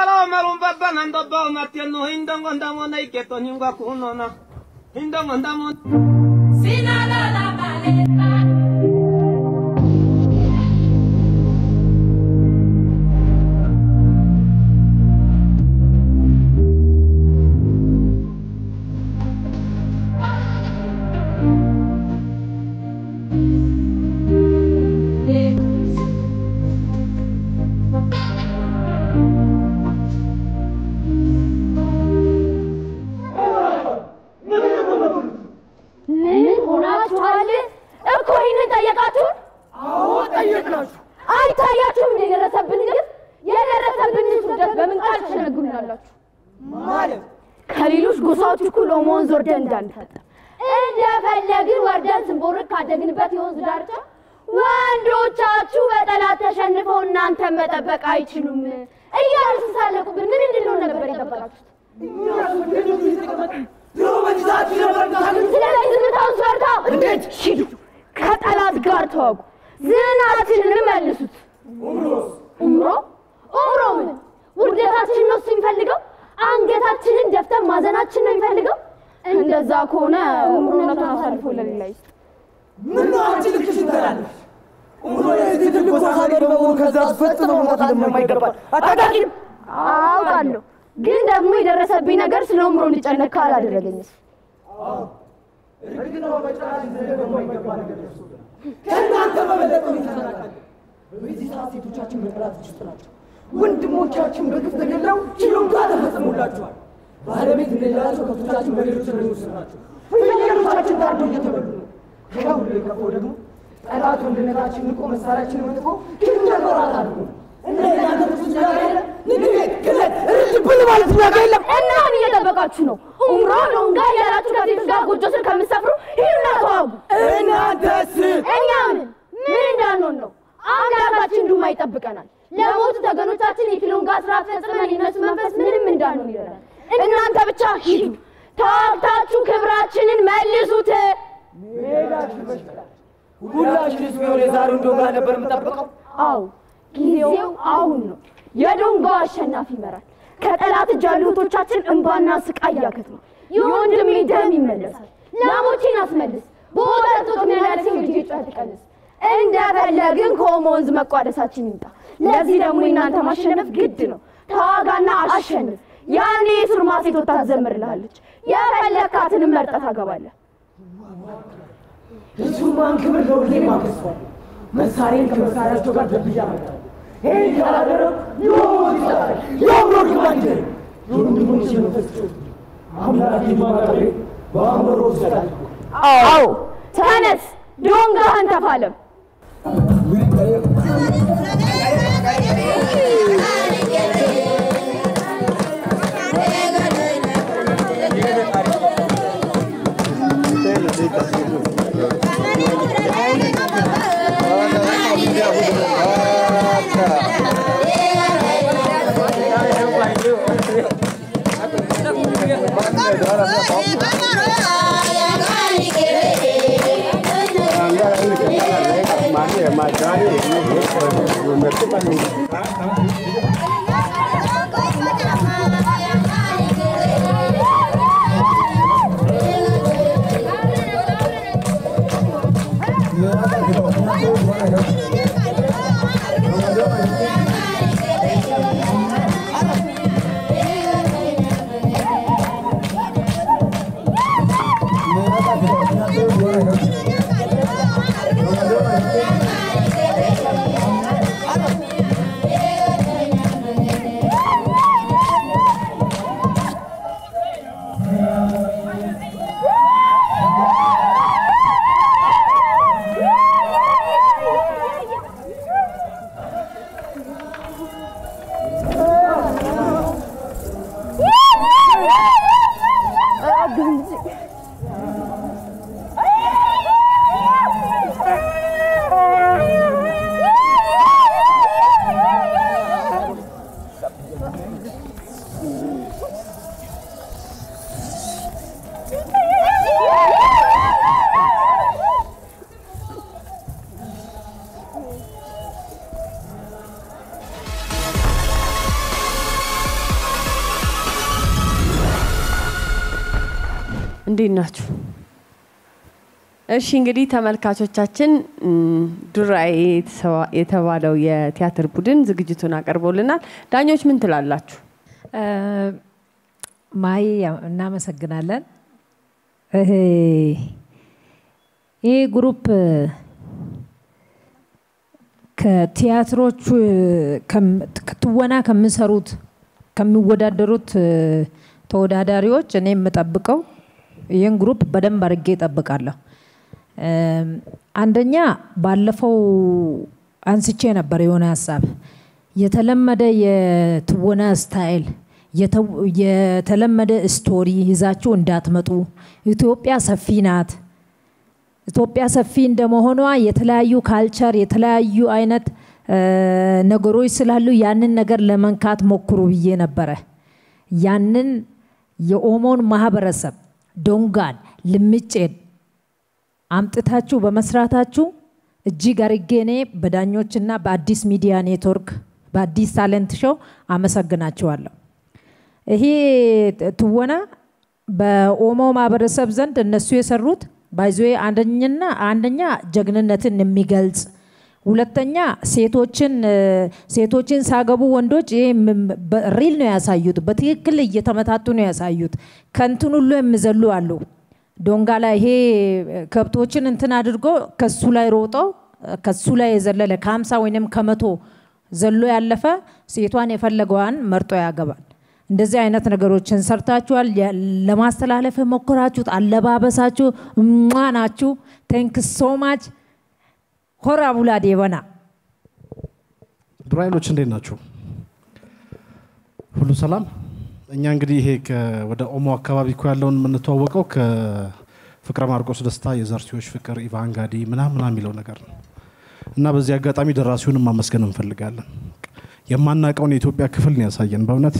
Bala malum baban ando bal matiano hindang andamo na iketo nyunga kuno na hindang andamo sinala la baleta ከሌሎች ጎሳዎች ሁሉ ሞንዝ ወርደን እንዳንፈጠ እንደፈለግን ወርደን ስንቦርቅ ካደግንበት የወንዝ ዳርቻ ወንዶቻችሁ በጠላት ተሸንፈው እናንተ መጠበቅ አይችሉም እያሉ ሲሳለቁብን ምን እንድንሆን ነበር የጠበቃችሁት? ስለዚህ ዝምታውን ሰርታ እንዴት ሂዱ ከጠላት ጋር ተዋጉ ዝናችንን መልሱት። ኡምሮ ምን ውርደታችን ነው ሲፈልገው አንገታችንን ደፍተን ማዘናችን ነው የሚፈልገው እንደዛ ከሆነ ኡምሮነቱን አሳልፎ ለሌላ ይስጥ። ምን ነው አንቺ ልክሽ ትላለሽ? ኡምሮ የዚህ ልኮ ሀገር ነው ከዛ ፈጥኖ መውጣት እንደማይገባ አታውቂም? አውቃለሁ ግን ደግሞ የደረሰብኝ ነገር ስለ ኡምሮ እንድጨነቅ ካላደረገኝስ? እርግጥ ነው በጭራሽ እንደማይገባ ነገር ደርሶብናል። ከእናንተ በበለጠ ይተናናቃል። በዚህ ሰዓት ሴቶቻችን በጠላት ውስጥ ናቸው። ወንድሞቻችን በግፍ ተገለው ችሎታ ተፈጽሞላቸዋል። ባለቤት እንደሌላቸው ከብቶቻችን በሌሎች እረኞች ናቸው። ፍየሎቻችን ታርደው እየተበሉ ነው። ከሁሉ የከፋው ደግሞ ጠላት ወንድነታችን ንቆ መሳሪያችንን መጥፎ ክንጀመራት አድርጎ እንደዚህ ያለ ብዙ ያለ ንግድ ክለት ርድብል ማለት ነገር የለም። እናም እየጠበቃችሁ ነው ኡምሮ ሎንጋ ያላችሁ ከሴቶች ጋር ጎጆ ስር ከምትሰፍሩ ሂዱና ተዋጉ። እናንተስ? እኛ ምን እንዳንሆን ነው? አምላካችን ዱማ ይጠብቀናል። ለሞቱ ተገኖቻችን የኪሎንጋ ስራ ፈጽመን የነሱ መንፈስ ምንም እንዳንሆን ይረዳል። እናንተ ብቻ ሂዱ ታውታችሁ ክብራችንን መልሱት። ሜዳችን መሽቀላል። ሁላችንስ ቢሆን የዛሬውን ዶንጋ ነበር የምጠብቀው። አዎ ጊዜው አሁን ነው። የዶንጋው አሸናፊ ይመራል። ከጠላት እጅ ያሉ እህቶቻችን እንባና ስቃይ ያከትማል። የወንድሜ ደም ይመለሳል። ላሞቼን አስመልስ በወተት ምክንያት ልጅ ጫት ቀንስ እንደፈለግን ከወንዝ መቋደሳችን ይምጣ። ለዚህ ደግሞ እናንተ ማሸነፍ ግድ ነው። ተዋጋና አሸንፍ። ያኔ ሱርማ ሴት ወጣ ትዘምርልሃለች። የፈለካትን መርጠህ ታገባለህ። የሱርማን ክብር ለሁሌ ማከስፋል። መሳሪያን ከመሳሪያቸው ጋር ደብያ መጣል ይሄን ካላደረግ የኡምሮ ግባንጀ ወንድሞቼ መንፈስቸው አምላኬ ማቀሬ በአእምሮ ይሰጣል። አዎ ተነስ ዶንጋህን ተፋለም። እንዴት ናችሁ? እሺ እንግዲህ ተመልካቾቻችን ዱራኤ የተባለው የቲያትር ቡድን ዝግጅቱን አቀርቦልናል። ዳኞች ምን ትላላችሁ? ማይ እናመሰግናለን። ይሄ ግሩፕ ከቲያትሮቹ ከትወና ከሚሰሩት ከሚወዳደሩት ተወዳዳሪዎች እኔ የምጠብቀው ይሄን ግሩፕ በደንብ አድርጌ እጠብቃለሁ። አንደኛ ባለፈው አንስቼ ነበር የሆነ ሐሳብ የተለመደ የትወና ስታይል የተለመደ ስቶሪ ይዛችሁ እንዳትመጡ። ኢትዮጵያ ሰፊ ናት። ኢትዮጵያ ሰፊ እንደመሆኗ የተለያዩ ካልቸር የተለያዩ አይነት ነገሮች ስላሉ ያንን ነገር ለመንካት ሞክሩ ብዬ ነበር። ያንን የኦሞን ማህበረሰብ ዶንጋን ልምጬን አምጥታችሁ በመስራታችሁ እጅግ አርጌ እኔ በዳኞችና በአዲስ ሚዲያ ኔትወርክ በአዲስ ታለንት ሾው አመሰግናችኋለሁ። ይሄ ትወና በኦሞ ማህበረሰብ ዘንድ እነሱ የሰሩት ባይዞይ አንደኛ ጀግንነትን የሚገልጽ ሁለተኛ ሴቶችን ሳገቡ ወንዶች ሪል ነው ያሳዩት። በትክክል እየተመታቱ ነው ያሳዩት። ከንቱን ሁሉ የሚዘሉ አሉ። ዶንጋ ላይ ይሄ ከብቶችን እንትን አድርጎ ከሱ ላይ ሮጦ ከሱ ላይ የዘለለ ከ50 ወይንም ከ100 ዘሎ ያለፈ ሴቷን የፈለገዋን መርጦ ያገባል። እንደዚህ አይነት ነገሮችን ሰርታችኋል። ለማስተላለፍ ሞክራችሁት አለባበሳችሁ ማናችሁ። ቴንክ ሶ ማች ሆራ ቡላዴ በና ዱራኤሎች እንዴት ናችሁ? ሁሉ ሰላም? እኛ እንግዲህ ይሄ ወደ ኦሞ አካባቢ እኮ ያለውን የምንተዋወቀው ከፍቅረ ማርቆስ ደስታ የዘርሲዎች ፍቅር ኢቫንጋዲ ምናምን የሚለው ነገር ነው እና በዚህ አጋጣሚ ደራሲውንም ማመስገን እንፈልጋለን። የማናቀውን የኢትዮጵያ ክፍል ነው ያሳየን። በእውነት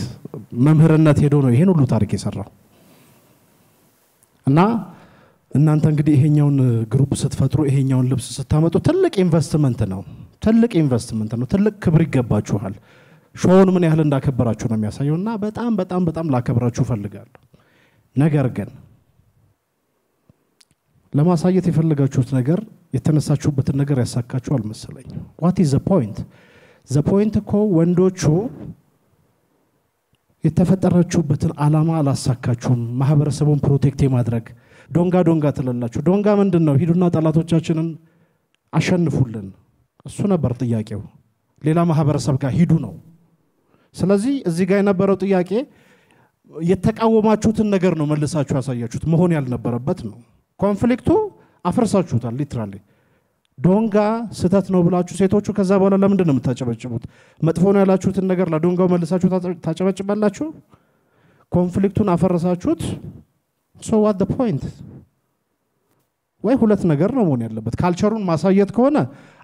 መምህርነት ሄዶ ነው ይሄን ሁሉ ታሪክ የሰራው እና እናንተ እንግዲህ ይሄኛውን ግሩፕ ስትፈጥሩ ይሄኛውን ልብስ ስታመጡ ትልቅ ኢንቨስትመንት ነው። ትልቅ ክብር ይገባችኋል። ሾውን ምን ያህል እንዳከበራችሁ ነው የሚያሳየውና በጣም ላከብራችሁ ፈልጋለሁ። ነገር ግን ለማሳየት የፈለጋችሁት ነገር የተነሳችሁበትን ነገር ያሳካችሁ አልመሰለኝ። what is the point? the point እኮ ወንዶቹ የተፈጠራችሁበትን ዓላማ አላሳካችሁም። ማህበረሰቡን ፕሮቴክት የማድረግ ዶንጋ ትላላችሁ። ዶንጋ ምንድነው? ሂዱና ጠላቶቻችንን አሸንፉልን። እሱ ነበር ጥያቄው። ሌላ ማህበረሰብ ጋር ሂዱ ነው። ስለዚህ እዚህ ጋር የነበረው ጥያቄ የተቃወማችሁትን ነገር ነው መልሳችሁ ያሳያችሁት። መሆን ያልነበረበት ነው። ኮንፍሊክቱ አፍርሳችሁታል ሊትራሊ። ዶንጋ ስተት ነው ብላችሁ ሴቶቹ ከዛ በኋላ ለምንድን ነው የምታጨበጭቡት? መጥፎ ነው ያላችሁትን ነገር ለዶንጋው መልሳችሁ ታጨበጭባላችሁ? ኮንፍሊክቱን አፈረሳችሁት። so what the point? ወይ ሁለት ነገር ነው መሆን ያለበት። ካልቸሩን ማሳየት ከሆነ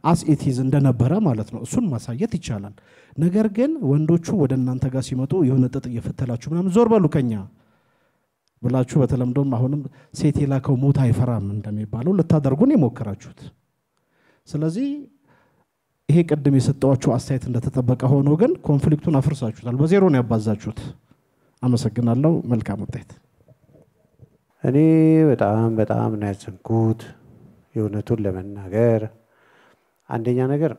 as it is እንደነበረ ማለት ነው እሱን ማሳየት ይቻላል። ነገር ግን ወንዶቹ ወደ እናንተ ጋር ሲመጡ የሆነ ጥጥ እየፈተላችሁ ምናምን ዞር በሉ ከኛ ብላችሁ በተለምዶም አሁንም ሴት የላከው ሞት አይፈራም እንደሚባለው ልታደርጉን የሞከራችሁት። ስለዚህ ይሄ ቀደም የሰጠዋችሁ አስተያየት እንደተጠበቀ ሆኖ ግን ኮንፍሊክቱን አፍርሳችሁታል። በዜሮ ነው ያባዛችሁት። አመሰግናለሁ። መልካም ውጤት። እኔ በጣም ነው ያዘንኩት የእውነቱን ለመናገር። አንደኛ ነገር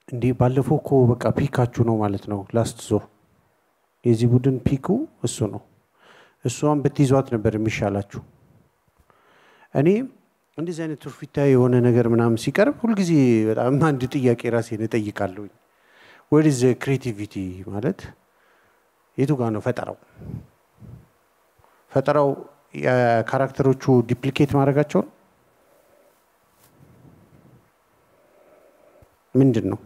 እንዴ ባለፈው እኮ በቃ ፒካችሁ ነው ማለት ነው። ላስት ዞ የዚህ ቡድን ፒኩ እሱ ነው። እሷን በትይዟት ነበር የሚሻላችሁ። እኔ እንደዚህ አይነት ትርፊታ የሆነ ነገር ምናምን ሲቀርብ ሁሉ ጊዜ በጣም አንድ ጥያቄ ራሴን እጠይቃለሁ። what is creativity ማለት የቱ ጋር ነው ፈጠራው የካራክተሮቹ ዲፕሊኬት ማድረጋቸው ምንድነው?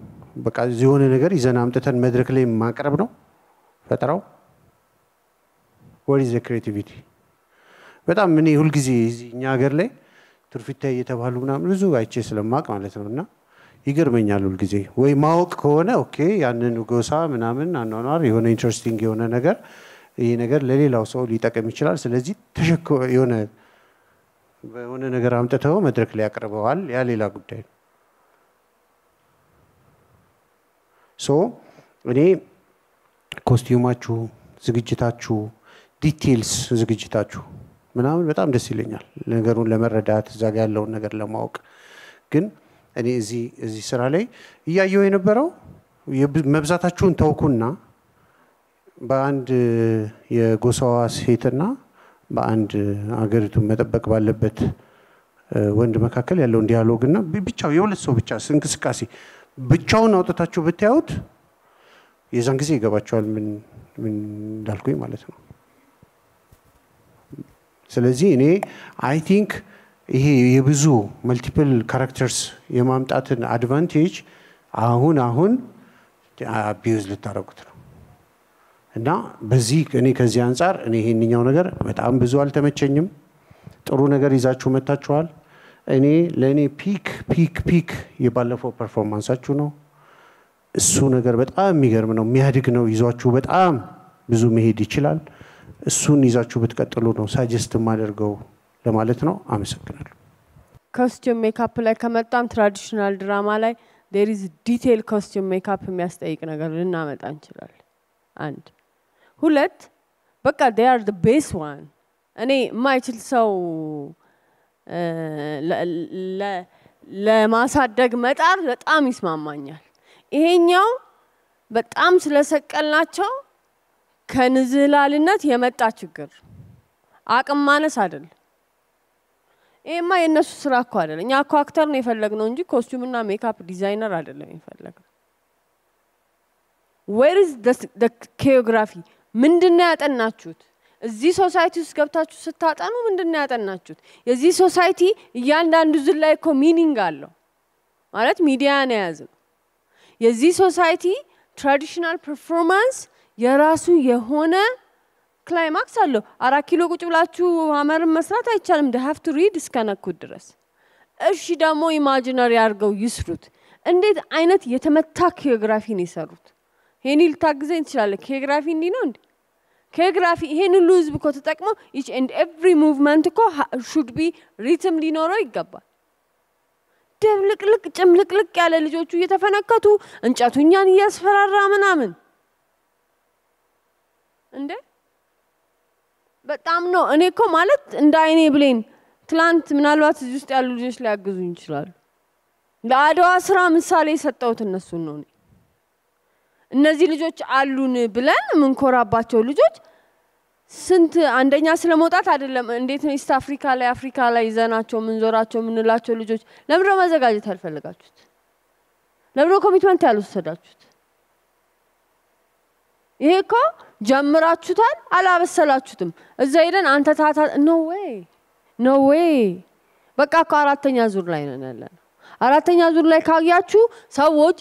በቃ የሆነ ነገር ይዘና አምጥተን መድረክ ላይ ማቅረብ ነው ፈጠራው? what is creativity? በጣም እኔ ሁሉ ጊዜ እኛ ሀገር ላይ ትርፊታ እየተባሉ ምናምን ብዙ አይቼ ስለማቅ ማለት ነውና ይገርመኛል ሁሉ ጊዜ። ወይ ማወቅ ከሆነ ኦኬ ያንን ጎሳ ምናምን አኗኗር የሆነ ኢንትረስቲንግ የሆነ ነገር ይሄ ነገር ለሌላው ሰው ሊጠቅም ይችላል። ስለዚህ የሆነ ነገር አምጥተው መድረክ ላይ ያቀርበዋል። ያ ሌላ ጉዳይ ነው። እኔ ኮስቲዩማችሁ ዝግጅታችሁ ዲቴልስ ዝግጅታችሁ ምናምን በጣም ደስ ይለኛል ነገሩን ለመረዳት እዛ ጋር ያለውን ነገር ለማወቅ ግን እኔ እዚህ ስራ ላይ እያየው የነበረው መብዛታችሁን ተውኩና በአንድ የጎሳዋ ሴትና በአንድ አገሪቱን መጠበቅ ባለበት ወንድ መካከል ያለው ዲያሎግና ብቻው የሁለት ሰው ብቻ እንቅስቃሴ ብቻውን አውጥታችሁ ብታዩት የዛን ጊዜ ይገባቸዋል ምን እንዳልኩኝ ማለት ነው ስለዚህ እኔ አይ ቲንክ ይሄ የብዙ መልቲፕል ካራክተርስ የማምጣትን አድቫንቴጅ አሁን አቢዩዝ ልታረጉት ነው እና በዚህ እኔ ከዚህ አንፃር እኔ ይሄንኛው ነገር በጣም ብዙ አልተመቸኝም ጥሩ ነገር ይዛችሁ መጣችኋል እኔ ለኔ ፒክ የባለፈው ፐርፎርማንሳችሁ ነው እሱ ነገር በጣም የሚገርም ነው የሚያድግ ነው ይዟችሁ በጣም ብዙ መሄድ ይችላል እሱን ይዛችሁ ብትቀጥሉ ነው ሳጀስት ማደርገው ለማለት ነው አመሰግናለሁ ኮስቲዩም ሜካፕ ላይ ከመጣም ትራዲሽናል ድራማ ላይ there is detail costume makeup የሚያስጠይቅ ነገር ልናመጣ እንችላለን አንድ ሁለት በቃ they are the best one እኔ ማይችል ሰው ለማሳደግ መጣር በጣም ይስማማኛል ይሄኛው በጣም ስለሰቀልናቸው ከንዝህላልነት የመጣ ችግር አቅም ማነስ አይደለም ይሄማ የነሱ ስራ እኮ አይደለም እኛ እኮ አክተር ነው የፈለግነው እንጂ ኮስቲዩምና ሜካፕ ዲዛይነር አይደለም የፈለግነው where is the choreography ምንድነው ያጠናችሁት እዚህ ሶሳይቲ ውስጥ ገብታችሁ ስታጠኑ ምንድነው ያጠናችሁት የዚህ ሶሳይቲ እያንዳንዱ ዝላይ እኮ ሚኒንግ አለው ማለት ሚዲያ ነው ያዘው የዚህ ሶሳይቲ ትራዲሽናል ፐርፎርማንስ የራሱ የሆነ ክላይማክስ አለው 4 ኪሎ ቁጭ ብላችሁ አመርን መስራት አይቻልም they have to read እስከነኩት ድረስ እሺ ደግሞ ኢማጂነሪ አድርገው ይስሩት እንዴት አይነት የተመታ ኮሪዮግራፊ ነው የሰሩት ይሄን ልታግዘኝ ትችላለህ ኮሪዮግራፊ እንዲህ ነው እንዴ ኮሪዮግራፊ ይሄን ሁሉ ህዝብ እኮ ተጠቅመው each and every movement እኮ should be rhythm ሊኖረው ይገባል ደብልቅልቅ ጭምልቅልቅ ያለ ልጆቹ እየተፈነከቱ እንጨቱኛን እያስፈራራ ምናምን እንዴ በጣም ነው እኔ እኮ ማለት እንደ አይኔ ብሌን ትላንት ምናልባት እዚህ ውስጥ ያሉ ልጆች ሊያግዙኝ ይችላሉ ለአድዋ ስራ ምሳሌ የሰጠሁት እነሱን ነው እነዚህ ልጆች አሉን ብለን ምንኮራባቸው ልጆች ስንት አንደኛ ስለመውጣት አይደለም እንዴት ነው ኢስት አፍሪካ ላይ ይዘናቸው ምንዞራቸው ምንላቸው ልጆች ለምሮ መዘጋጀት አልፈልጋችሁት ለምሮ ኮሚትመንት ያልወሰዳችሁት ይሄ እኮ ጀምራችሁታል አላበሰላችሁትም እዛ ሄደን አንተ ታታ ኖ ዌይ በቃ እኮ አራተኛ ዙር ላይ ነን ያለነው አራተኛ ዙር ላይ ካያችሁ ሰዎች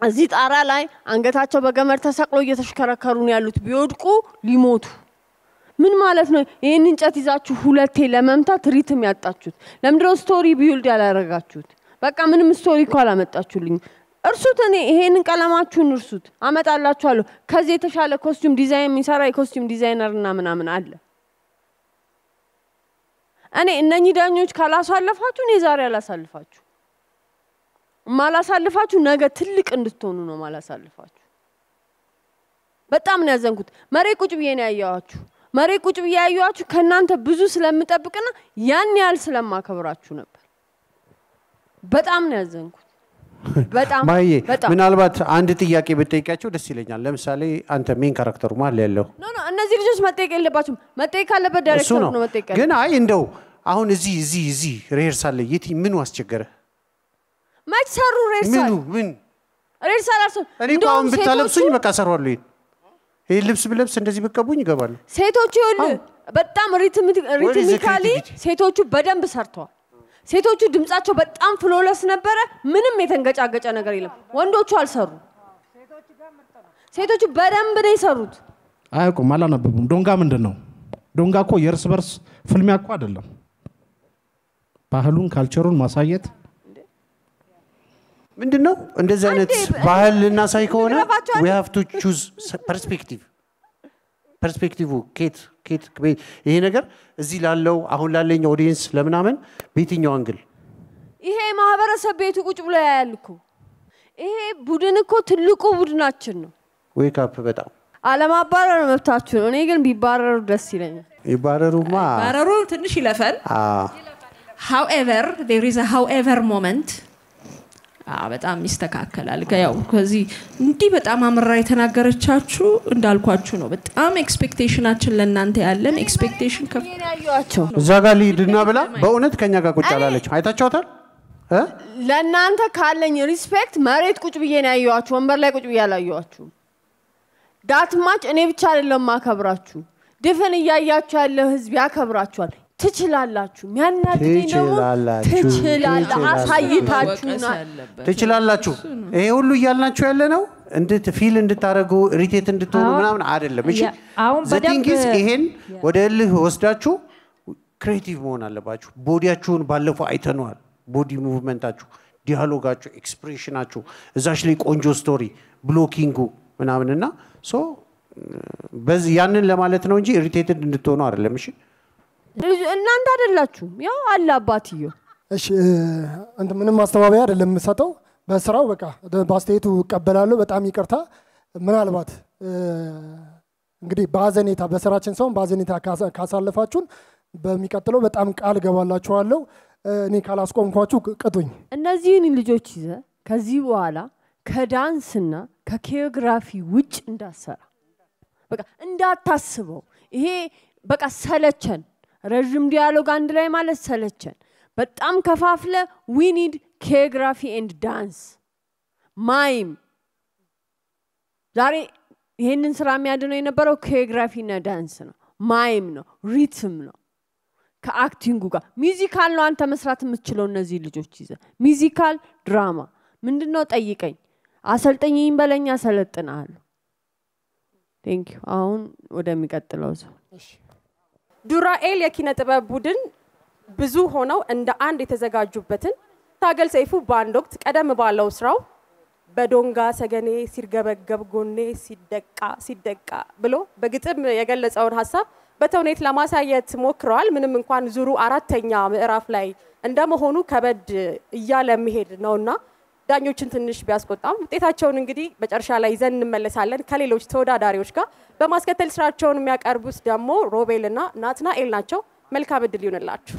እዚህ ጣራ ላይ አንገታቸው በገመድ ተሰቅሎ እየተሽከረከሩ ነው ያሉት ቢወድቁ ሊሞቱ ምን ማለት ነው ይሄን እንጨት ይዛችሁ ሁለቴ ለመምታት ሪትም ያጣችሁት ለምንድነው ስቶሪ ቢልድ ያላረጋችሁት በቃ ምንም ስቶሪ እኮ አላመጣችሁልኝ እርሱት እኔ ይሄንን ቀለማችሁን እርሱት አመጣላችኋለሁ ከዚህ የተሻለ ኮስቲዩም ዲዛይን የሚሰራ የኮስቲዩም ዲዛይነርና ምናምን አለ እኔ እነኚህ ዳኞች ካላሳለፋችሁ እኔ ዛሬ አላሳልፋችሁ ማላሳልፋችሁ ነገ ትልቅ እንድትሆኑ ነው ማላሳልፋችሁ በጣም ነው ያዘንኩት መሬ ቁጭ ብዬ ነው ያያዋችሁ መሬ ቁጭ ብዬ ያያዋችሁ ከናንተ ብዙ ስለምጠብቅና ያን ያህል ስለማከብራችሁ ነበር በጣም ነው ያዘንኩት በጣም ማዬ ምናልባት አንድ ጥያቄ ብትጠይቃቸው ደስ ይለኛል ለምሳሌ አንተ ሜን ካራክተሩ ማለ ያለው ኖ እነዚህ ልጆች መጠየቅ የለባችሁም መጠየቅ ካለበት ዳይሬክተር ነው መጠየቅ ግን አይ እንደው አሁን እዚህ ሪሄርሳል ላይ የት ምን ዋስቸገረ ማይሰሩ ሪሄርሳል ምን ሪሄርሳል አርሶ እኔ ቆም ብታለብሱኝ በቃ ሰራዋለሁ ይሄ ልብስ ብለብስ እንደዚህ በቀቡኝ ይገባሉ ሴቶቹ ይሉ በጣም ሪትሚካሊ ሴቶቹ በደንብ ሰርተዋል ሴቶቹ ድምጻቸው በጣም ፍሎለስ ነበረ ምንም የተንገጫገጨ ነገር የለም ወንዶቹ አልሰሩ ሴቶቹ በደንብ ነው የሰሩት አያውቁም አላነበቡም ዶንጋ ምንድነው ዶንጋ እኮ የርስ በርስ ፍልሚያ እኮ አይደለም ባህሉን ካልቸሩን ማሳየት ምንድነው እንደዚህ አይነት ባህልና ሳይ ከሆነ we have to choose perspective ኬት ይሄ ነገር እዚህ ላለው አሁን ላለኝ ኦዲየንስ ለምናምን በየትኛው አንግል ይሄ ማህበረሰብ ቤቱ ቁጭ ብሎ ያያልኩ ይሄ ቡድን እኮ ትልቁ ቡድናችን ነው ዌክ አፕ በጣም አለማባረር መብታችሁ ነው። እኔ ግን ቢባረሩ ደስ ይለኛል። ይባረሩማ ባረሩ ትንሽ ይለፈን። however there is a however moment በጣም ይስተካከላል። ያው ከዚህ እንዲህ በጣም አምራ የተናገረቻችሁ እንዳልኳችሁ ነው። በጣም ኤክስፔክቴሽናችን ለእናንተ ያለን ኤክስፔክቴሽን ከፍ ያያዩአቸው እዛ ጋር ሊድና ብላ በእውነት ከኛ ጋር ቁጭ አላለች። አይታችኋታል? ለእናንተ ካለኝ ሪስፔክት መሬት ቁጭ ብዬ ነው ያያዩአችሁ፣ ወንበር ላይ ቁጭ ብዬ አላየኋችሁ። ዳትማች እኔ ብቻ አይደለም ማከብራችሁ፣ ድፍን እያያችሁ ያለው ህዝብ ያከብራችኋል። ትችላላችሁ። የሚያናድደኝ ደግሞ ትችላላችሁ፣ አሳይታችሁና ትችላላችሁ። ይሄ ሁሉ እያልናችሁ ያለ ነው ፊል እንድታረጉ ኢሪቴት እንድትሆኑ ምናምን አይደለም። እሺ ዘቲንግስ ይሄን ወደ እልህ ወስዳችሁ ክሬቲቭ መሆን አለባችሁ። ቦዲያችሁን ባለፈው አይተነዋል። ቦዲ ሙቭመንታችሁ፣ ዲያሎጋችሁ፣ ኤክስፕሬሽናችሁ እዛሽ ላይ ቆንጆ ስቶሪ ብሎኪንጉ ምናምንና ሶ በዚህ ያንን ለማለት ነው እንጂ ኢሪቴትድ እንድትሆኑ አይደለም። እሺ እናንተ አይደላችሁ ያው አለ አባትዮ። እሺ አንተ ምንም ማስተባበያ አይደለም የምሰጠው በስራው በቃ ባስቴቱ ቀበላለሁ። በጣም ይቅርታ። ምናልባት እንግዲህ ባዘኔታ በስራችን ሰው ባዘኔታ ካሳለፋችሁን በሚቀጥለው በጣም ቃል ገባላችኋለሁ። እኔ ካላስቆምኳችሁ ቅጡኝ። እነዚህን ልጆች ይዘ ከዚህ በኋላ ከዳንስና ከኮሪዮግራፊ ውጭ እንዳሰራ በቃ እንዳታስበው። ይሄ በቃ ሰለቸን። ረጅም ዲያሎግ አንድ ላይ ማለት ሰለቸን። በጣም ከፋፍለ we need choreography and dance ማይም ዛሬ ይሄንን ስራ የሚያድነው የነበረው choreography እና ዳንስ ነው፣ ማይም ነው፣ ሪትም ነው። ከአክቲንጉ ጋር ሚውዚካል ነው አንተ መስራት የምትችለው። እነዚህ ልጆች ይዘ ሚውዚካል ድራማ ምንድነው ጠይቀኝ፣ አሰልጠኝኝ በለኛ ሰለጥናለሁ። ቴንክ ዩ። አሁን ወደሚቀጥለው ሰው ዱራኤል የኪነ ጥበብ ቡድን ብዙ ሆነው እንደ አንድ የተዘጋጁበትን ታገል ሰይፉ ባንድ ወቅት ቀደም ባለው ስራው በዶንጋ ሰገኔ ሲርገበገብ ጎኔ ሲደቃ ብሎ በግጥም የገለጸውን ሐሳብ በተውኔት ለማሳየት ሞክረዋል። ምንም እንኳን ዙሩ አራተኛ ምዕራፍ ላይ እንደመሆኑ ከበድ እያለ መሄድ ነውና ዳኞችን ትንሽ ቢያስቆጣም ውጤታቸውን እንግዲህ በጨርሻ ላይ ይዘን እንመለሳለን ከሌሎች ተወዳዳሪዎች ጋር። በማስከተል ስራቸውን የሚያቀርቡት ደግሞ ሮቤልና ናትናኤል ናቸው። መልካም እድል ይሁንላችሁ።